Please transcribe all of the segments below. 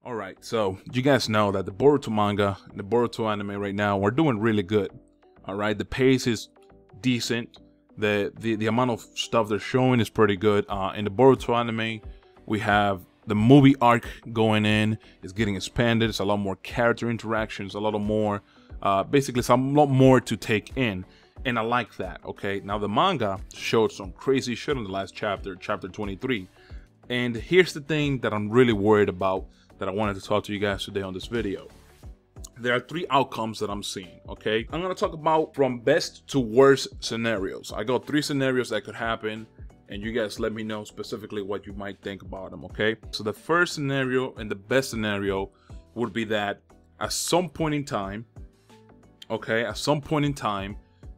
Alright, so you guys know that the Boruto manga and the Boruto anime right now are doing really good. Alright, the pace is decent. The amount of stuff they're showing is pretty good. In the Boruto anime, we have the movie arc going in. It's getting expanded. It's a lot more character interactions, a lot more, basically it's a lot more to take in. And I like that, okay? Now the manga showed some crazy shit in the last chapter, chapter 23. And here's the thing that I'm really worried about that I wanted to talk to you guys today on this video. There are three outcomes that I'm seeing, okay? I'm gonna talk about from best to worst scenarios. I got three scenarios that could happen, and you guys let me know specifically what you might think about them, okay? So the first scenario and the best scenario would be that at some point in time, okay,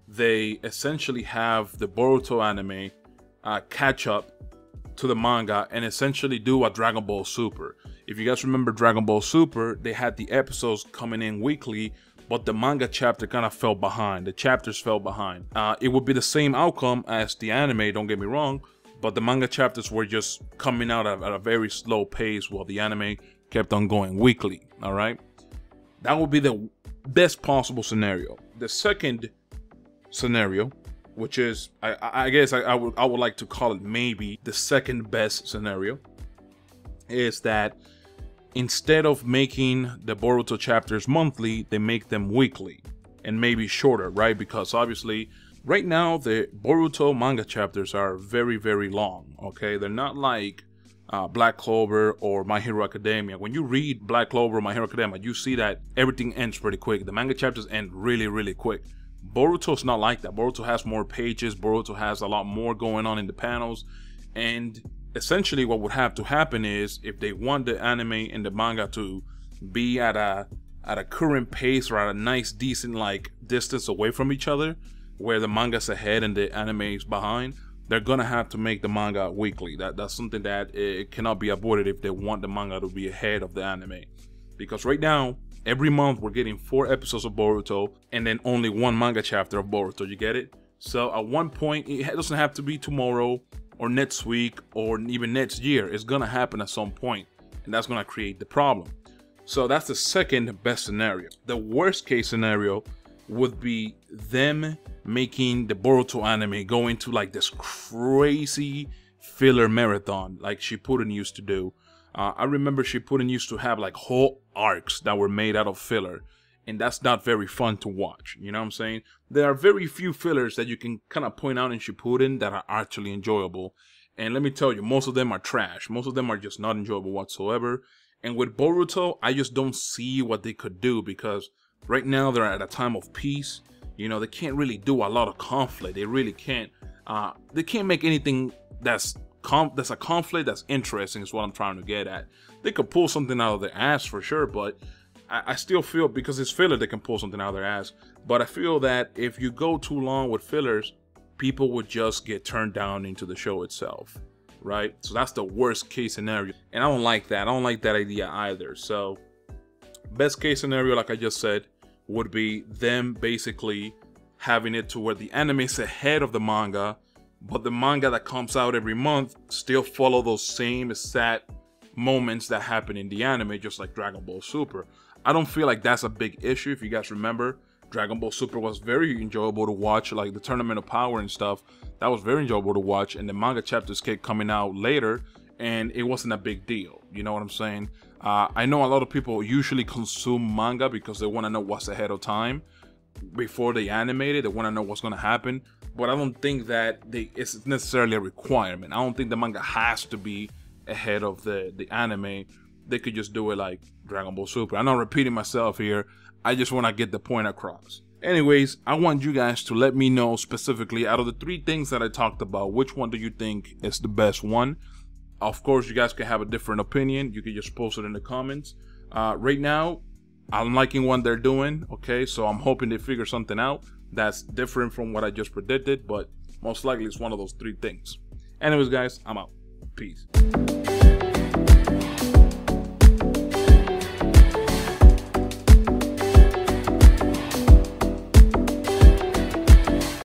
they essentially have the Boruto anime catch up to the manga and essentially do a Dragon Ball Super. If you guys remember Dragon Ball Super, they had the episodes coming in weekly, but the manga chapter kind of fell behind. The chapters fell behind. It would be the same outcome as the anime, don't get me wrong, but the manga chapters were just coming out at a very slow pace while the anime kept on going weekly, all right? That would be the best possible scenario. The second scenario, which is, I guess I would like to call it maybe the second best scenario, is that instead of making the Boruto chapters monthly, they make them weekly and maybe shorter, right? Because obviously right now the Boruto manga chapters are very, very long, okay? They're not like Black Clover or My Hero Academia. When you read Black Clover or My Hero Academia, you see that everything ends pretty quick. The manga chapters end really, really quick. Boruto's not like that. Boruto has more pages. Boruto has a lot more going on in the panels. And essentially what would have to happen is, if they want the anime and the manga to be at a current pace or at a nice, decent like distance away from each other, where the manga's ahead and the anime is behind, they're gonna have to make the manga weekly. That's something that it cannot be avoided if they want the manga to be ahead of the anime. Because right now, every month we're getting 4 episodes of Boruto and then only 1 manga chapter of Boruto, you get it? So at one point, it doesn't have to be tomorrow or next week or even next year. It's gonna happen at some point, and that's gonna create the problem. So that's the second best scenario. The worst case scenario would be them making the Boruto anime go into like this crazy filler marathon like Shippuden used to do. I remember Shippuden used to have like whole arcs that were made out of filler, and that's not very fun to watch, you know what I'm saying? There are very few fillers that you can kind of point out in Shippuden that are actually enjoyable, and let me tell you, most of them are trash. Most of them are just not enjoyable whatsoever. And with Boruto, I just don't see what they could do, because right now they're at a time of peace. You know, they can't really do a lot of conflict. They really can't. They can't make anything that's a conflict that's interesting, is what I'm trying to get at. They could pull something out of their ass for sure, but I still feel, because it's filler, they can pull something out of their ass. But I feel that if you go too long with fillers, people would just get turned down into the show itself, right? So that's the worst case scenario, and I don't like that. I don't like that idea either. So best case scenario, like I just said, would be them basically having it to where the anime is ahead of the manga, but the manga that comes out every month still follow those same exact moments that happen in the anime, just like Dragon Ball Super. I don't feel like that's a big issue. If you guys remember, Dragon Ball Super was very enjoyable to watch, like the Tournament of Power and stuff. That was very enjoyable to watch, and the manga chapters kept coming out later, and it wasn't a big deal. You know what I'm saying? I know a lot of people usually consume manga because they want to know what's ahead of time before they animate it. They want to know what's going to happen, but I don't think that it's necessarily a requirement. I don't think the manga has to be ahead of the anime. They could just do it like Dragon Ball Super. I'm not repeating myself here. I just want to get the point across. Anyways, I want you guys to let me know specifically, out of the 3 things that I talked about, which one do you think is the best one? Of course, you guys can have a different opinion. You can just post it in the comments. Right now, I'm liking what they're doing, okay? So I'm hoping they figure something out that's different from what I just predicted, but most likely it's one of those 3 things. Anyways, guys, I'm out. Peace.